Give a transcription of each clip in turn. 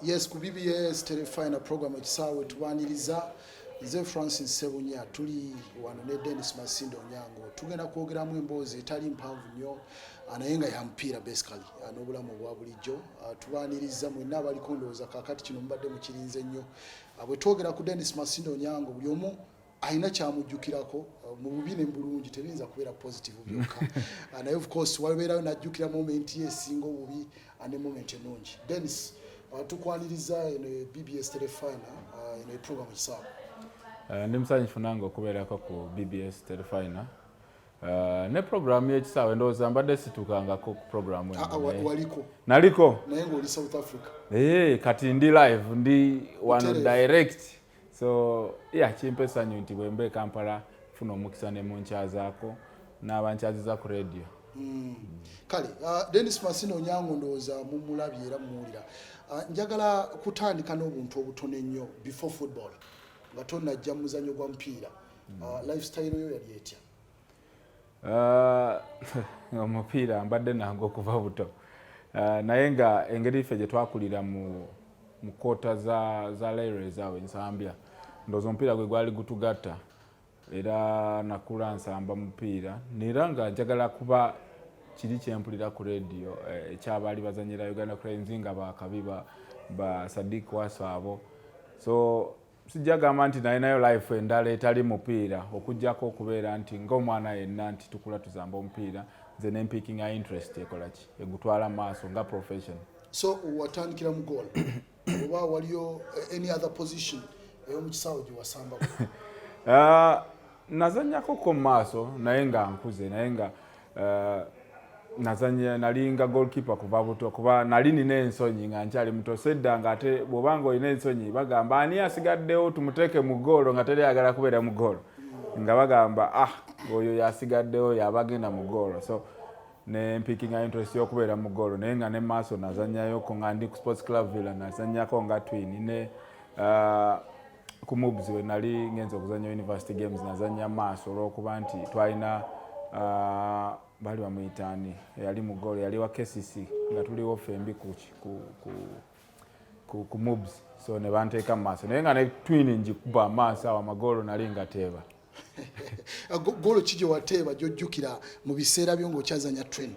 Yes, ku BBS Telefinal program ekisaawe tubaniriza nze Francis Sebunya tuli wano ne Dennis Masindo Onyango tugenda kwogeramu emboozi etali mpanvu nnyo naye nga ya mupiira basically n'obulamu obwa bulijjo tubaniriza mwenna abaliko ndowooza kaakati kino mubadde mukirinze nnyo bwe twogera ku Dennis Masindo Onyango buli omu alina kyamujjukirako mu bubi ne bulungi tebiyinza kubeera positive byokka naye of course wabeerayo najjukira moment ye esinga obubi ne moment ennungi. Dennis, tukwaniriza eno BBS Telefinal eno program kisaawe. Ndi musanyufu nange okubeerako ku BBS Telefinal. Ne program y'ekisaawe ndowooza mbadde situkangako ku program eno. Waliko? Naliko. Naye ng'oli South Africa. Kati ndi live, ndi wano direct. So, kimpe essanyu nti bwe mbe Kampala funa omukisa ne munkyazaako n'abankyaziza ku radio. Kale, Dennis Masindo Onyango ndowooza mumulabye era mumuwulira. Njagala kutandika n'obuntu obutono ennyo before football nga tonnajja mu muzannyo gwa mupiira. Lifestyle yo yali etya? Omupiira mbadde nange okuva buto. Naye nga engeri ffe gye twakulira mu kota za Lairies awo ensambya ndowooza omupiira gwe gwali gutugatta era nakula nsamba mupiira era nga njagala kuba kiri kyempulira ku radio ekyabaali bazanyira Uganda Cranes nga bakabi ba Sadiq Waso abo. So sijjagamba nti nayo life endala etali mupiira okujjako okubeera nti ng'omwana yenna nti tukula tuzamba omupiira nze nempikinga interest ekolaki egutwala maaso nga profession. So watandikira mu goal oba waliyo any other position eyomu kisaawe gye wasambako? Nazannyako ko maaso naye nga nkuze naye nga nazanya nalinga goalkeeper kuva buto kuba nali nina ensonyi nga nkyali muto sedda nga ate bw'obanga olina ensonyi bagamba ani asigaddewo tumuteeke mu goolo nga teri ayagala kubeera mu goolo nga bagamba oyo yasigaddewo yabagenda mu goolo. So ne mpikinga interest y'okubeera mu goolo naye nga ne maaso nazannyayo ko nga ndi ku Sports Club Villa nazannyako nga twin ne ku Mubs we nali ngenze okuzannya University Games nazannya maaso olw'okuba nti twalina bali bamuyitaani yali mu goolo yali wa KCC nga tuliwo fembi ku Mubs. So ne banteeka mu maaso naye nga ne twin njikuba amaaso awo amagoolo nali nga teeba. Goolo ki gye wateeba gy'ojjukira mu biseera byo ng'okyazanya twin?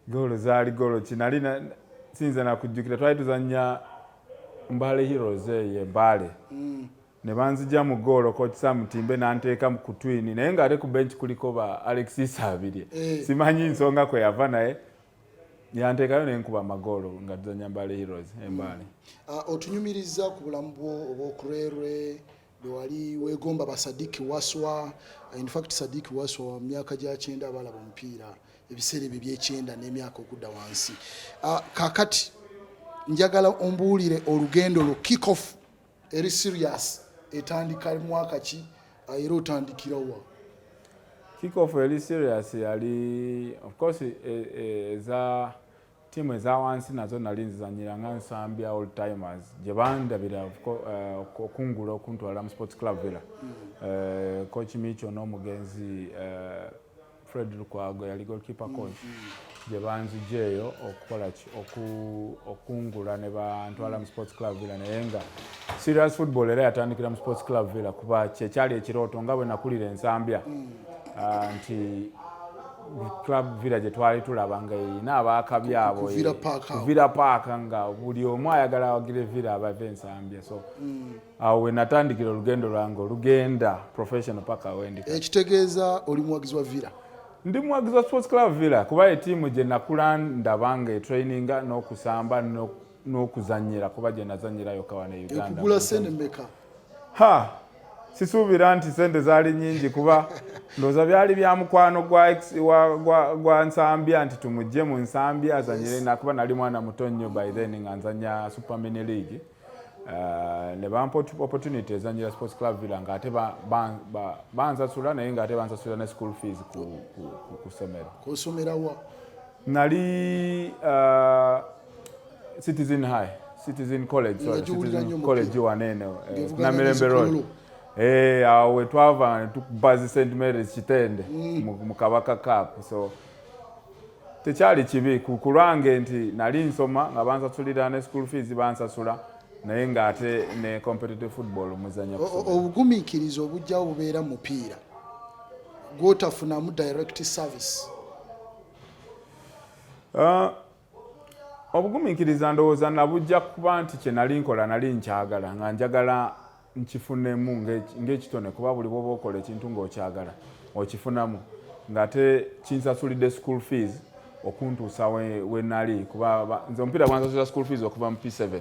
Goolo zaali goolo ki nali sinza nakujjukira twali tuzannya Mbale Heroes ye Mbale. Ne banzija mu goolo coach Sam Timbe n'anteeka ku twin naye nga ate ku bench kuliko ba Alexis Abirye. Simanyi nsonga kwe yava naye yanteekayo nenkuba amagoolo nga tuzannya Mbale Heroes Mbale. Otunyumiriza ku bulamu obw'okulwerwe wali weegomba ba Sadiq Waswa. In fact Sadiq Waswa wa myaka gya 9 abalaba omupiira ebiseera ebyo by'ekyenda n'emyaka okudda wansi. Kaakati njagala ombuulire olugendo lwo kick off eri serious etandika mwaka ki era otandikira wa? Kick off eri serious yali of course eza timu eza wansi nazo nali nzizanyira nga nsambya all timers gye bandabira okungula okuntwala mu Sports Club Villa. Coach Micho n'omugenzi Fred Lukwago yali goalkeeper coach gye banzijeeyo okukola okungula ne bantwala mu Sports Club Villa naye nga serious football era yatandikira mu Sports Club Villa kuba kyekyali ekirooto nga bwe nakulira ensambya nti Club Villa gye twali tulaba nga erina abaakabi abo ku Villa Park nga buli omu ayagala awagire Villa abava ensambya. So awo we natandikira olugendo lwange olugenda professional paka wendika. Ekitegeeza oli muwagizi wa Villa? Ndi muwagizi wa Sports Club Villa kuba etiimu gye nakula ndabanga etraininga n'okusamba n'okuzannyira kuba gye nazannyira yokka wano e Uganda. Ekugula sente mmeka? Sisuubira nti sente zaali nnyingi kuba ndowooza byali bya mukwano gwa nsambya nti tumugye mu nsambya azannyire nakuba nali mwana muto nnyo by then nga nzanya Super Mini League. Ne bampa opportunity ezannyira Sports Club Villa nga ate bansasula naye nga ate bansasula ne school fees ku ssomero. Ku ssomero wa? Nali Citizen College wanene Namirembe Road. Awo we twava tukubazi St Mary's Kitende mu Kabaka Cup. So tekyali kibi ku lwange nti nali nsoma nga bansasulira ne school fees bansasula naye ng'ate ne competitive football muzanya obugumiikiriza obujjawo bubeera mupiira gw'otafunamu direct service. Obugumiikiriza ndowooza nabujja kuba nti kye nali nkola nali nkyagala nga njagala nkifunemu ng'ekitone kuba buli bw'oba okola ekintu ng'okyagala okifunamu ng'ate kinsasulidde school fees okuntuusa we nali kuba nze omupiira gwansasula school fees okuva mu P7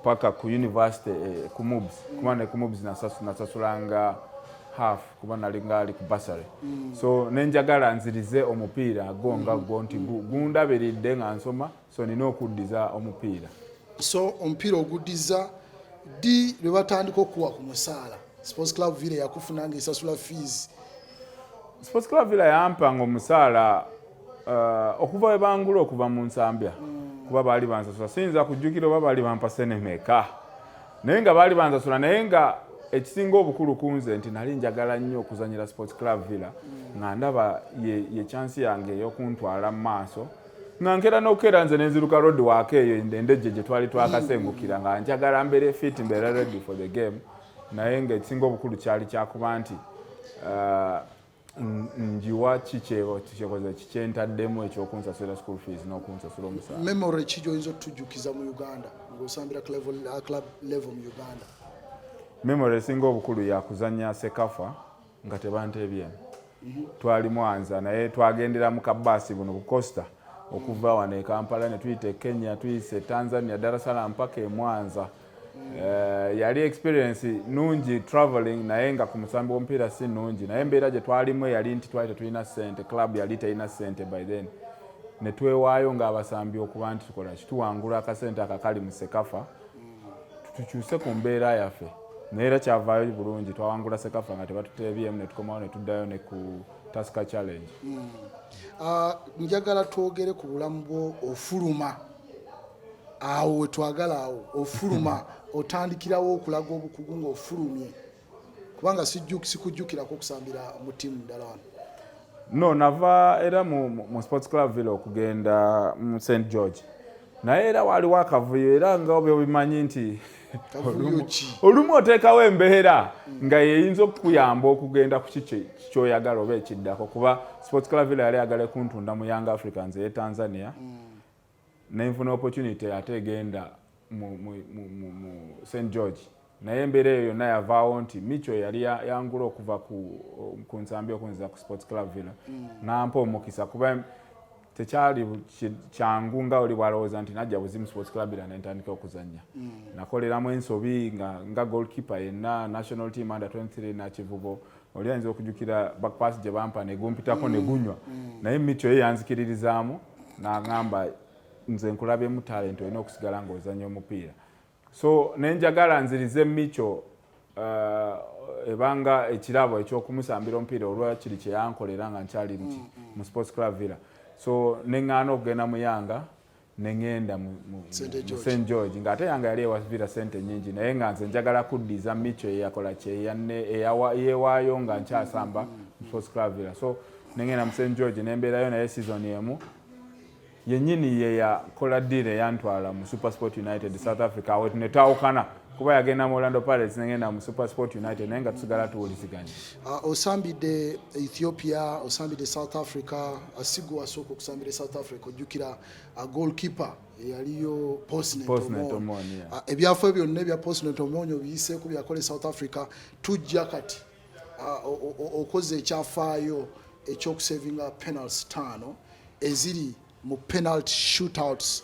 paka ku university ku MUBS kuba ne ku MUBS nasasulanga half kuba nali ngali ku bursary so nenjagala nzirize omupiira gonga nti gundabiridde nga nsoma so nina okuddiza omupiira. So omupiira oguddiza di lwe batandika okuwa ku musaala Sports Club Villa yakufunanga esasula fees. Sports Club Villa yampanga omusaala okuva we bangula okuva mu Nsambya kuba baali bansasula siyinza kujjukira oba baali bampa sene meka naye nga baali bansasula naye nga ekisinga obukulu kunze nti nali njagala nnyo okuzanyira Sports Club Villa nga ndaba ye chance yange ey'okuntwala mu maaso nga nkera n'okukeera nze nenziruka road waako eyo endejje gye twali twakasengukira nga njagala mbeere fit mbeere ready for the game naye nga ekisinga obukulu kyali kyakuba nti njiwa kikyekoze kikyentaddemu ekyokunsasula school fees n'okunsasula omusaala. Memory ki gy'oyinza otujjukiza mu Uganda ng'osambira club level mu Uganda? Memory esinga obukulu yakuzanya Sekafa nga tebanteebyemu twali Mwanza naye twagendera mu kabaasi buno ku Costa okuva wano e Kampala ne tuyite Kenya tuyise Tanzania Dar es Salaam mpaka e Mwanza. Yali experience nungi traveling naye nga ku musambi w'omupiira si nungi naye embeera gye twalimu yali nti twali tetulina ssente club yali terina ssente by then ne twewaayo ng'abasambi okuba nti tukola kituwangula akasente akakali mu Sekafa tukyuse ku mbeera yaffe naye era kyavaayo bulungi twawangula Sekafa nga tebatuteebyemu ne tukomawo ne tuddayo ne ku Tusker Challenge. Njagala twogere ku bulamu bwo ofuluma awo twagala awo ofuluma otandikirawo okulaga obukugu ng'ofulumye kubanga sikujjukirako okusambira mu ttiimu ddala wano. No, nava era mu Sports Club Villa okugenda mu St George naye era waliwo akavuyo era nga obimanyi nti olumu oteekawo embeera nga yeyinza okukuyamba okugenda ku kikyoyagala oba ekiddako kuba Sports Club Villa yali yagala kuntunda mu Young Africans e Tanzania nenfuna opportunity ate egenda mu St George naye embeera eyo yonna yavaawo nti Micho yali yangula okuva ku nsambi okunziza ku Sports Club Villa nampa omukisa kuba tekyali kyangu nga oli bwalowooza nti najja buzimu Sports Club Villa nentandika okuzannya nakoleramu ensobi nga goalkeeper yenna national team under 23 nakivubo oli ayinza okujjukira backpass gye bampa negumpitako negunywa naye Micho ye yanzikiririzaamu n'agamba nze nkulabyemu talent olina okusigala ng'ozanya omupiira so nenjagala nzirize Micho ebanga ekirabo ekyokumusambira omupiira olwa kiri kye yankolera nga nkyali mu Sports Club Villa so neŋŋaana okugenda mu Yanga neŋŋenda mu St George ng'ate Yanga yali ewa Villa sente nnyingi naye nga nze njagala kuddiza Micho eyakola yeewaayo nga nkyasamba mu Sports Club Villa so neŋŋenda mu St George nembeerayo naye season emu yennyini ye yakola deal eyantwala mu SuperSport United South Africa awo netawukana kuba yagenda mu Orlando Pirates negenda mu SuperSport United naye nga tusigala tuwuliziganya. Osambidde Ethiopia, osambidde South Africa, Asigo wasooka okusambira South Africa ojjukira goalkeeper eyaliyo Postnet Omoni. Ebyafo byonna ebya Postnet Omoni obiyiseeko byakole South Africa tujja kati okoze ekyafaayo ekyokusavinga penalties 5 eziri mu penalty shootouts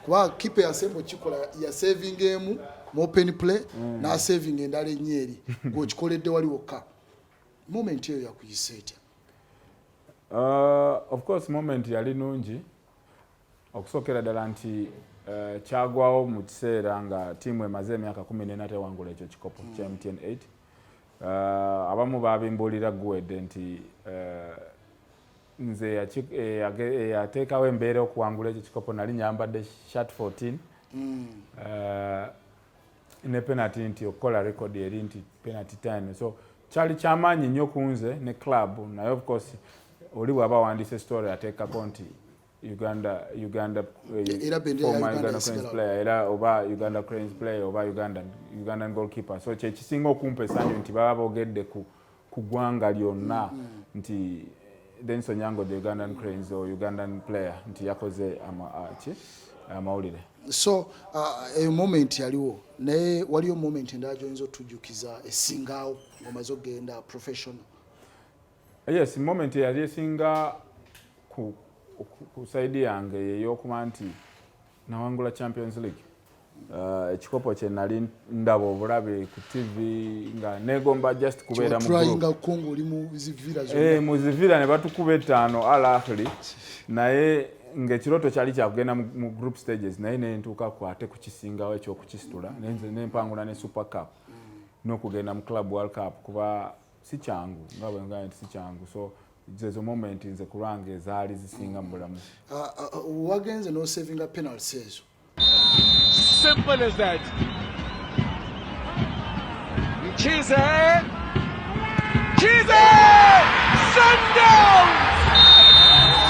kuba kipe yasembo kikola ya saving game mu open play na saving endala ennyeri ng'okikoledde wali wokka moment eyo yakuyisa etya? Of course moment yali nungi okusookera ddala nti kyagwawo mu kiseera nga ttiimu emaze emyaka 14 tewangula ekyo kikopo kya MTN 8 abamu babimbuulira guwedde nti nze yateekawo embeera okuwangula ekyo kikopo nali nyambadde shat 14 ne penalty nti okukola record eri nti penalty time so kyali kyamaanyi nnyo ku nze ne club naye of course oli bw'aba wandiise story ateekako nti Uganda era bendera ya former Uganda Uganda Cranes esigala. player era oba Uganda Cranes player oba Ugandan goalkeeper so kye kisinga okumpa essanyu nti baba boogedde ku ggwanga lyonna nti Dennis Onyango the Ugandan Cranes or Ugandan player nti yakoze amawulire. So eyo moment yaliwo naye waliyo moment endala gy'oyinza otujjukiza essingaawo ng'omaze okgenda professional. Yes, moment yali esinga ku side yange ey'okuba nti nawangula Champions League. Ekikopo kye nali ndaba obulabe ku TV nga negomba just kubeera mu group. Kongo oli mu zivira zonna. Mu zivira ne batukuba 5 Al Ahly naye ng'ekiroto kyali kyakugenda mu group stages naye ne ntuuka kwate ku kisingawo eky'okukisitula ne mpangula ne Super Cup n'okugenda mu Club World Cup kuba si kyangu nga bwe nga nti si kyangu so zezo moment nze kulwange ezaali zisinga mu bulamu. Wagenze no saving a penalty ezo. Simple as that. Chize!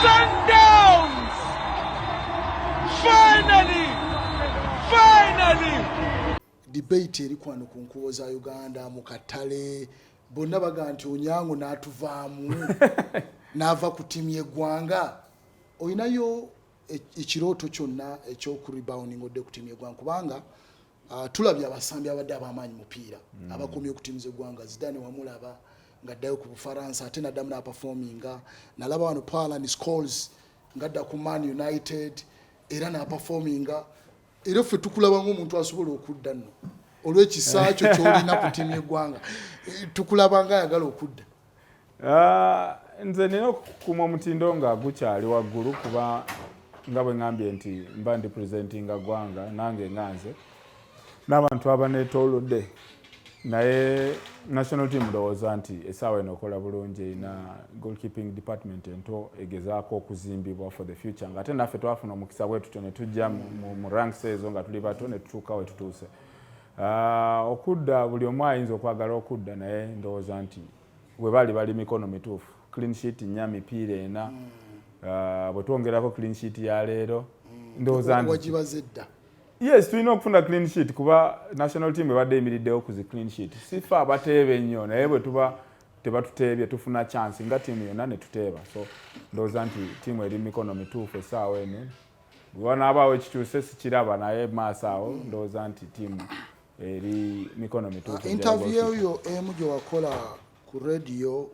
Sundowns! Finally! Debate eri kwano ku nkubo za Uganda mu katale bonna baga nti Onyango n'atuvaamu n'ava ku ttiimu y'eggwanga. Oyinayo ekirooto kyonna ekyokurebounding odde ku ttiimu y'eggwanga kubanga tulabye abasambi abadde ab'amaanyi mupiira abakomye ku ttiimu z'eggwanga Zidane wamulaba ng'addayo ku Bufaransa ate n'addamu n'aperforminga nalaba wano Poland Scholes ng'adda ku Man United era n'aperforminga era ffe tukulaba ng'omuntu asobola okudda nno olw'ekisa kyo ky'olina ku ttiimu y'eggwanga tukulaba ng'ayagala okudda. Nze nina okukuma omutindo nga gukyali waggulu kuba nga bwe ngambye nti mba ndi presentinga ggwanga nange nganze n'abantu abaneetoolodde naye national team ndowooza nti essaawa eno okola bulungi erina goalkeeping department ento egezaako okuzimbibwa for the future ng'ate naffe twafuna omukisa bwe tutyo ne tujja mu ranks ezo nga tuli bato ne tutuuka we tutuuse. Okudda buli omu ayinza okwagala okudda naye ndowooza nti bwe bali mikono mituufu clean sheet nnya mipiira ena bwe twongerako clean sheet ya leero ndowooza nti wagibaze dda. Yes, tulina okufuna clean sheet kuba national team ebadde eyimiriddewo ku zi clean sheet sifa abateebe nnyo naye bwe tuba tebatuteebye tufuna chance nga tiimu yonna ne tuteeba so ndowooza nti tiimu eri mikono mituufu essaawa eno bwanaabaawo ekikyuse sikiraba naye maaso awo ndowooza nti tiimu eri mikono mituufu. Interview yo emu gye wakola ku radio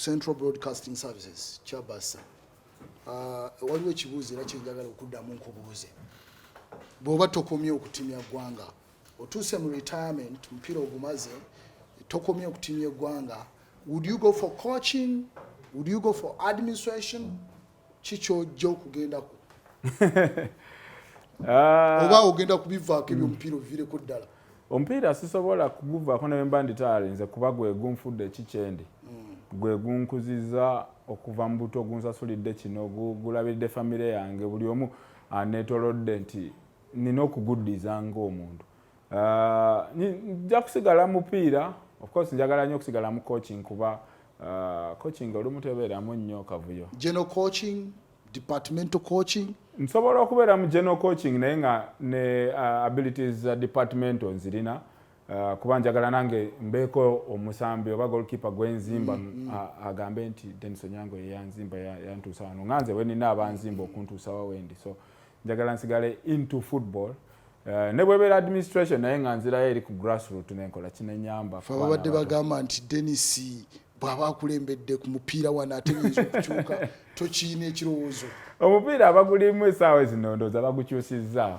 Central Broadcasting Services Chabasa waliwo ekibuuzo era kyenjagala okuddamu nkubuuze bw'oba tokomye okutimya ggwanga otuuse mu retirement mupiira ogumaze tokomye okutimya eggwanga would you go for coaching would you go for administration kikyojja okugendako oba ogenda kubivaako ebyomupiira obiviireko ddala? Omupiira sisobola kuguvaako ne mba nditaalinze kuba gwe gunfudde ekikyendi gwe gunkuzizza okuva mu buto gunsasulidde kino gulabiridde famire yange buli omu aneetolodde nti nina okuguddiza ng'omuntu. Nja kusigala mupiira of course njagala nnyo okusigala mu coaching kuba coaching olumu tebeeramu nnyo kavuyo. General coaching, departmental coaching. Nsobola okubeera mu general coaching naye nga ne abilities za departmental nzirina kuba njagala nange mbeeko omusambi oba goalkeeper gwenzimba agambe nti Dennis Onyango yeyanzimba yantuusa wano nganze bwe nina abanzimba okuntuusa wawendi so njagala nsigale into football ne bwebeera administration naye nga nzirayo eri ku grassroot nenkola kinenyamba. Babadde bagamba nti Dennis bw'aba akulembedde ku mupiira wano ategeeza okukyuka tokiina ekirowoozo. Omupiira abagulimu essaawa zino ndowooza bagukyusizza.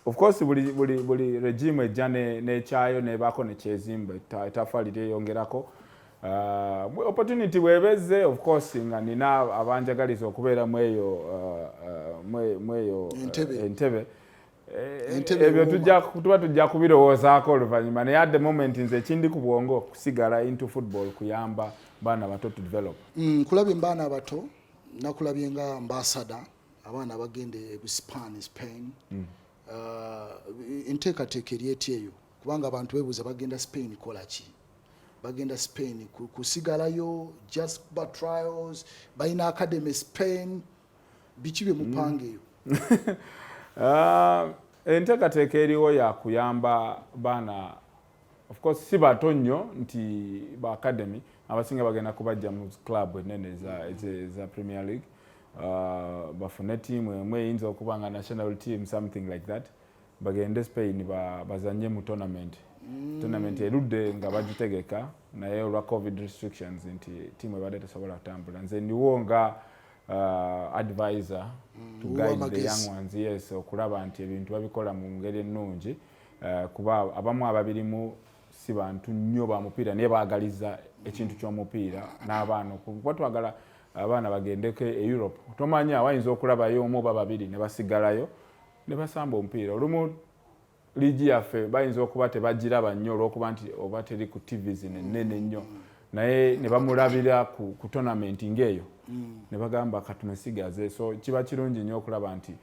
Of course buli regime ejja n'ekyayo nebaako nekyezimba ettaffaali lyeyongerako opportunity bwebezze of course nga nina abanjagaliza okubeera mu eyo entebe ebyo tuba tujja kubirowoozaako oluvannyuma naye at the moment nze ekindi ku bwongo kusigala into football kuyamba baana bato to develop. Kulabye baana abato nakulabye nga ambassador abaana abagende e Spain enteekateeka eryeti eyo kubanga abantu beebuuza bagenda Spain kola ki? Bagenda Spain kusigalayo just by trials balina academy Spain biki bye mupanga eyo? Enteekateeka eriwo ya kuyamba baana, of course si bato nnyo nti ba academy abasinga bagenda kubajja mu club ennene za Premier League, bafune tiimu emwe eyinza okuba nga national team something like that, bagende Spain bazanye mu tournament erudde nga bagitegeka naye olwa covid restrictions nti tiimu ebadde tesobola kutambula. Nze ndiwo nga advisor to guide the young ones, yes, okulaba nti ebintu babikola mu ngeri ennungi, kuba abamu ababirimu si bantu nnyo ba mupiira naye baagaliza ekintu ky'omupiira n'abaana kuba twagala abaana bagendeko e Europe. Tomanya wayinza okulabayo omu oba babiri ne basigalayo ne basamba omupiira. Olumu ligi yaffe bayinza okuba tebagiraba nnyo olw'okuba nti oba teri ku TVs ennene nnyo, naye ne bamulabira ku tournament ng'eyo ne bagamba katumesigaze. So kiba kirungi nnyo okulaba nti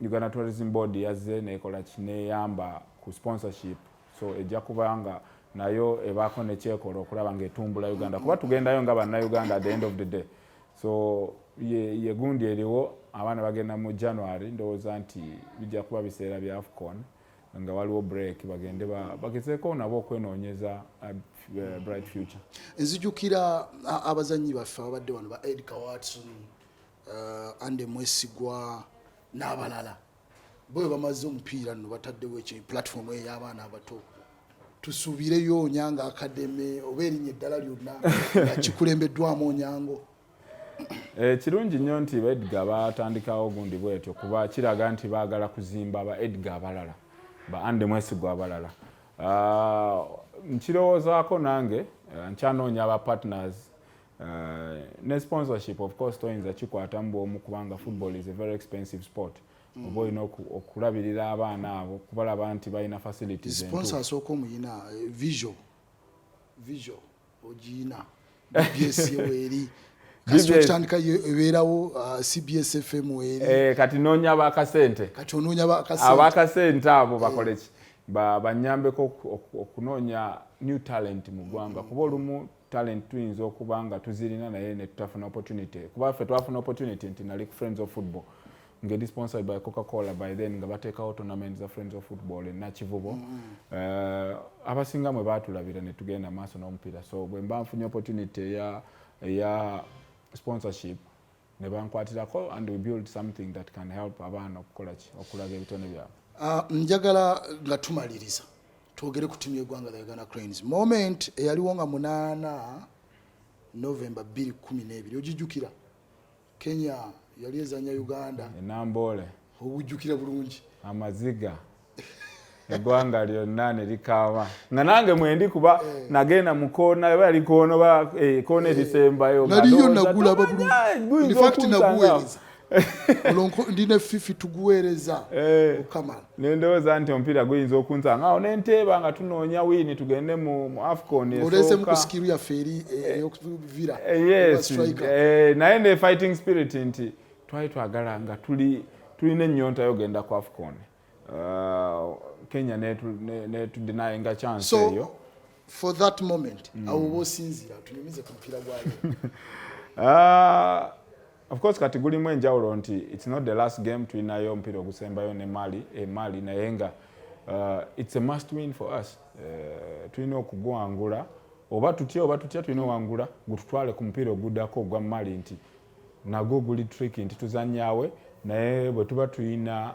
Uganda Tourism Board yazze nekola kineyamba ku sponsorship, so ejja kubanga nayo ebaako nekyekola okulaba ng'etumbula Uganda kuba tugendayo nga bannayuganda at the end of the day. So ye gundi eriwo, abaana bagenda mu January, ndowooza nti bijja kuba biseera bya AFCON nga waliwo break, bagende bagezeeko nabo okwenoonyeza bright future. Nzijukira abazanyi baffe abadde wano ba Edgar Watson, Ande Mwesigwa n'abalala bwe bamaze omupiira nno bataddewo platform ey'abaana abato, tusuubireyo Onyanga Academy oba erinnya eddala lyonna nga kikulembeddwamu Onyango. Kirungi nnyo nti ba Edgar batandikawo gundi bwetyo kuba kiraga nti baagala kuzimba ba Edgar abalala, ba Ande Mwesigwa abalala. Nkirowoozaako nange nkyanoonya aba partners, ne sponsorship of course toyinza kikwatamu bw'omu kubanga football is a very expensive sport. Oba olina okulabirira abaana abo kubalaba nti balina facilities. Sponsor asooka omuyina visual ogiyina BBS weri kasi okitandika ebeerawo CBS FM weri kati noonya bakasente, kati onoonya bakasente, abakasente abo bakoleki banyambeko okunoonya new talent mu ggwanga kuba olumu talent tuyinza okuba nga tuzirina naye ne tutafuna opportunity. Kuba ffe twafuna opportunity nti nali ku Friends of Football ngedi sponsored by Coca-Cola, by then nga bateekawo tournament za Friends of Football na Kivubo. Abasinga mwe baatulabira ne tugenda maaso n'omupiira, so bwe mba nfunye opportunity eya sponsorship ne bankwatirako and we build something that can help abaana okulaga ebitone byabwe. Njagala nga tumaliriza twogere ku timu y'eggwanga the Uganda Cranes. Moment eyaliwo nga 8 November 2012 ogijjukira? Kenya yali ezanya Uganda enambole, obujjukira bulungi amaziga eggwanga lyonna ne likaaba nga nange mwendi kuba nagenda mu koona eba yali koona koona erisembayo naliyo nagula bulungi, in fact naguweereza olonko ndine fifi tuguweereza okamala nendowooza nti omupiira guyinza okunzanga awo nenteeba nga tunoonya wini tugende mu AFCON oleze mu kusikiru yaffe eri ey'okuvira naye ne fighting spirit nti twali twagala nga tulina ennyonta yogenda ku AFCON. Kenya netudinaye nga chance eyo. So for that moment awo bosinzira tunyumize ku mupiira gwayo. Of course kati gulimu enjawulo nti it's not the last game tulinayo omupiira ogusembayo ne Mali naye nga it's a must win for us. Tulina okugwangula oba tutya tulina owangula gututwale ku mupiira oguddako ogwa Mali nti nagwo guli tricky nti tuzanyaawe naye bwe tuba tulina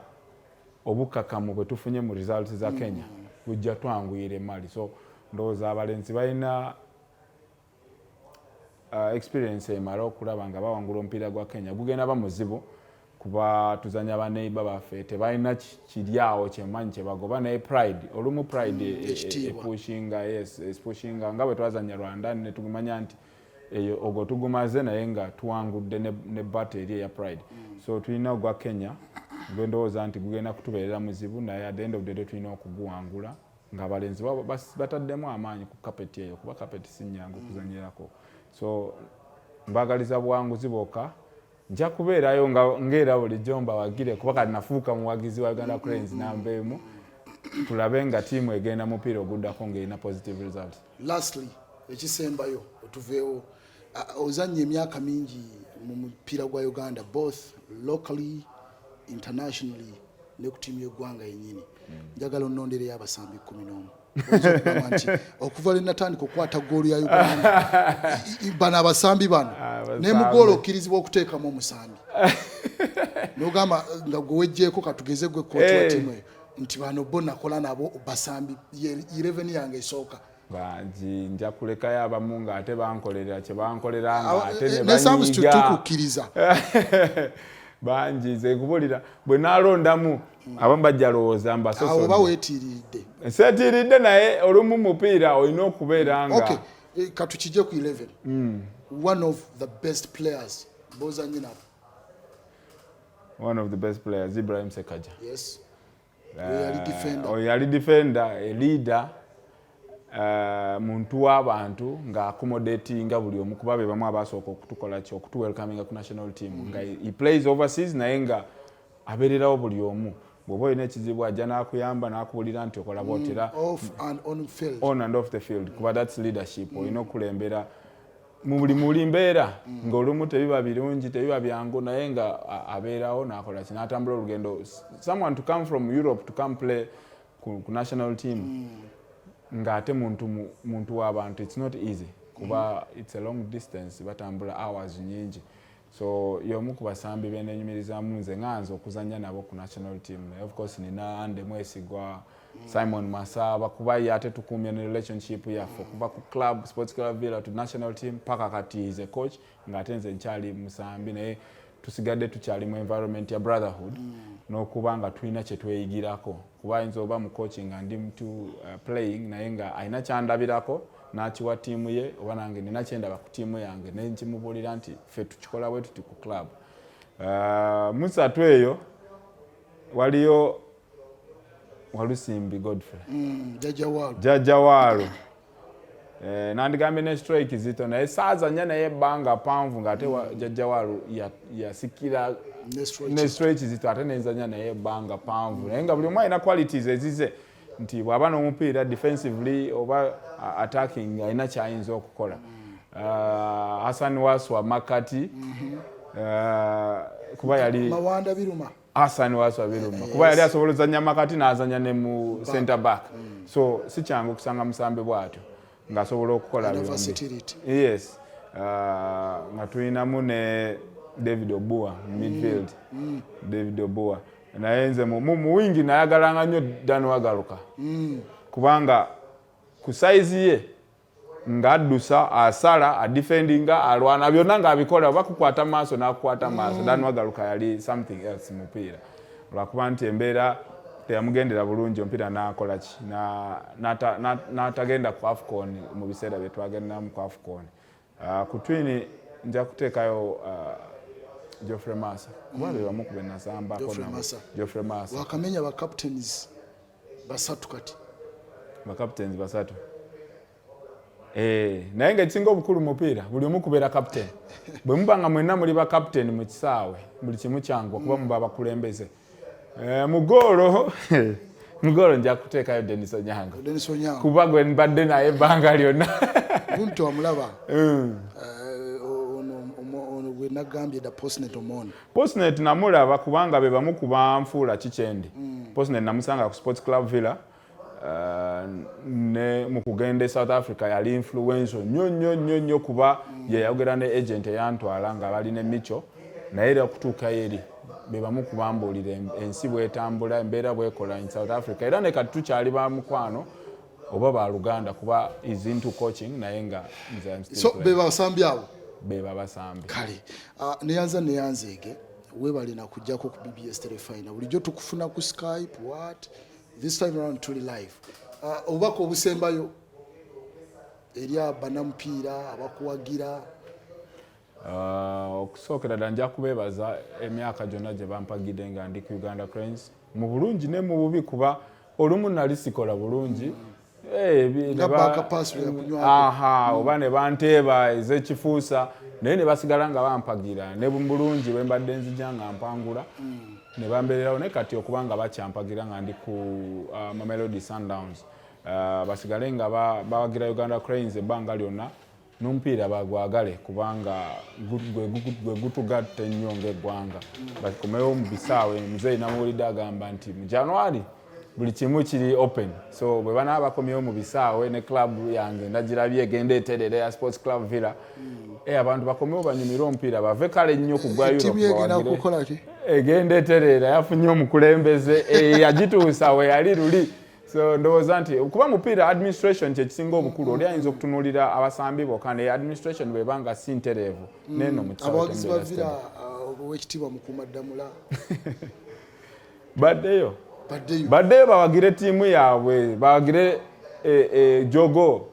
obukakamu bwe tufunye mu results za Kenya bujja twanguyire Mali. So ndowooza abalenzi balina experience emala okulaba nga bawangula omupiira gwa Kenya gugenda ba muzibu kuba tuzanya baneiba baffe tebalina kiryawo kyemanyi kyebagoba naye pride olumu pride pushinga nga bwe twazanya Rwanda ne tugumanya nti eyo ogwo tugumaze naye nga tuwangudde ne battle eri ya pride. So tulina ogwa Kenya gwendowooza nti gugenda kutubeerera muzibu naye at the end of the day tulina okuguwangula nga abalenzi bataddemu amaanyi ku kapeti eyo kuba kapeti si nnyangu okuzanyirako. So mbagaliza buwanguzi bwokka, nja kubeerayo ng'era bulijjo mbawagire kuba kati nafuuka muwagizi wa Uganda Cranes nambeemu tulabe nga tiimu egenda mupiira oguddako ng'erina positive results. Lastly ekisembayo otuveewo ozanye emyaka mingi mu mupiira gwa Uganda both locally internationally ne ku tiimu y'eggwanga yennyini njagala onnondereyo abasambi 11 nti okuva lwe natandika okukwata goolu ya Uganda bano abasambi bano ne mu goolo okkirizibwa okuteekamu omusambi n'ogamba nga gwe wejjeeko katugeze gwe kooti wa tiimu eyo nti bano bo nakola nabo basambi 11 yange esooka bangi nja kulekayo abamu ng'ate bankolera kye bankolera ng'ate ne banyiiga tukukkiriza bangi nze kubulira bwe naalondamu abamu bajja lowooza mbasosodde awo oba weetiiridde seetiiridde naye olumu mupiira olina okubeera nga katukijje ku 11 one of the best players bozanye nabo one of the best players Ibrahim Sekaja yes yali defender a leader muntu w'abantu nga accommodatinga buli omu kuba be bamu abasooka okutukola ki okutuwelcominga ku national team nga he plays overseas naye nga abeererawo buli omu bw'oba olina ekizibu ajja n'akuyamba n'akubulira nti okola bwotera on and off the field kuba that's leadership olina okulembera mu buli mbeera ng'olumu tebiba birungi tebiba byangu naye nga abeerawo n'akola ki n'atambula olugendo someone to come from Europe to come play ku national team ng'ate muntu w'abantu it's not easy kuba it's a long distance batambula hours nyingi so y'omu ku basambi beenenyumirizamu nze nganze okuzanya nabo ku national team of course nina Ande Mwesigwa Simon Masaba kuba yate tukumya ne relationship yaffe kuba ku club sports club Villa to national team paka kati is a coach ng'ate nze nkyali musambi naye tusigadde tukyali mu environment ya brotherhood n'okuba nga tulina kye tweyigirako kuba ayinza oba mu coaching nga ndi mtu playing naye nga alina kyandabirako n'akiwa ttiimu ye oba nange nina kyendaba ku ttiimu yange ne nkimubulira nti ffe tukikola bwe tuti ku club musatu eyo waliyo Walusimbi Godfrey Jajawalo nandigambye ne strike zito naye saazanya naye ebbanga panvu ng'ate Jajawalo yasikira ne strike zito ate nenzanya naye ebbanga panvu naye nga buli omu alina qualities ezize nti bw'aba n'omupiira defensively oba attacking alina kyayinza okukola Hassan Waswa Makati kuba yali Mawanda Biruma Hassan Waswa Biruma kuba yali asobola ozanya Makati n'azanya ne mu center back so si kyangu kusanga musambe bw'atyo ng'asobola okukola yes nga tulinamu ne David Obua midfield David Obua naye nze mu wingi nayagalanga nnyo Dan Wagaluka kubanga ku size ye ng'addusa asala adefendinga alwana byonna ng'abikola oba kukwata maaso n'akukwata maaso Dan Wagaluka yali something else mupiira lwakuba nti embeera teyamugendera bulungi omupiira n'akola ki n'atagenda ku AFCON mu biseera bye twagendamu ku AFCON ku twini nja kuteekayo Geoffrey Massa kuba be bamu ku be nasambako Geoffrey Massa wakamenya ba captains basatu kati ba captains basatu naye nga ekisinga obukulu mupiira buli omu kubeera captain bwe mubanga mwenna muli ba captain mu kisaawe buli kimu kyangu kuba muba bakulembeze mu goolo nja kuteekayo Dennis Onyango kuba gwe mbadde naye ebbanga lyonna gunto amulaba gwe nagambye da Postnet Omondi Postnet namulaba kubanga be bamu ku banfuula Kikyendi Postnet namusanga ku Sports Club Villa ne mu kugenda South Africa yali influential nnyo kuba ye yayogera ne agent eyantwala nga bali ne Micho naye era okutuuka eri be bamu ku bambuulira ensi bwetambula embeera bwekola in South Africa era ne kati tukyali ba mukwano oba ba Luganda kuba is into coaching naye nga so be basambi abo beba basambi kale neyanzeege webalina kujjako ku BBS Telefinal bulijjo tukufuna ku Skype what this time around tuli live obubaka obusembayo eri abanamupiira abakuwagira okusookera ddala nja kubeebaza emyaka gyonna gye bampagidde nga ndi ku Uganda Cranes mu bulungi ne mu bubi kuba olumu nali sikola bulungi oba ne banteeba ez'ekifuusa naye ne basigala nga bampagira ne bulungi bwe mbadde nzija nga mpangula ne bambeererawo ne kati okuba nga bakyampagira nga ndi ku Mamelodi Sundowns basigale nga bawagira Uganda Cranes ebbanga lyonna n'omupiira bagwagale kubanga gwe gutugatta ennyo ng'eggwanga bakomewo mu bisaawe muzeeyi namuwulidde agamba nti mu January buli kimu kiri open so bwe banaaba bakomyewo mu bisaawe ne club yange ndagirabye egenda eterera ya Sports Club Villa abantu bakomewo banyumirwa omupiira bave kale nnyo ku gwa Europe egenda eterera yafunye omukulembeze yagituusa we yali luli so ndowooza nti kuba mupiira administration kyekisinga obukulu oli ayinza okutunuulira abasambi bokka naye administration bwebanga si ntereevu neno mu abawagizi ba Villa owekitiibwa Mukuumaddamula baddeyo bawagire ttiimu yaabwe bawagire Jogo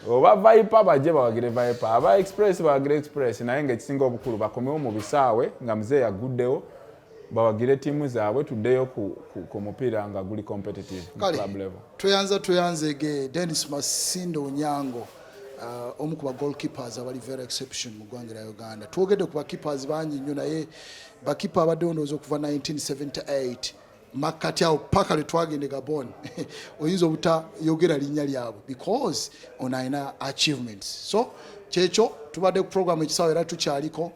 oba Viper bajje bawagire Viper aba Express bawagire Express naye ng'ekisinga obukulu bakomewo mu bisaawe nga muzeeyi aguddewo bawagire tiimu zaabwe tuddeyo ku mupiira nga guli competitive club level. Tweyanzege Dennis Masindo Onyango omu ku ba goalkeepers abali very exception mu ggwanga lya Uganda. Twogedde ku bakeepers bangi nnyo naye bakipa abaddewo ndowooza okuva 1978 makati awo paka lwe twagende Gabon oyinza obutayogera linnya lyabwe because ono alina achievements. So kyekyo tubadde ku program ekisaawe era tukyaliko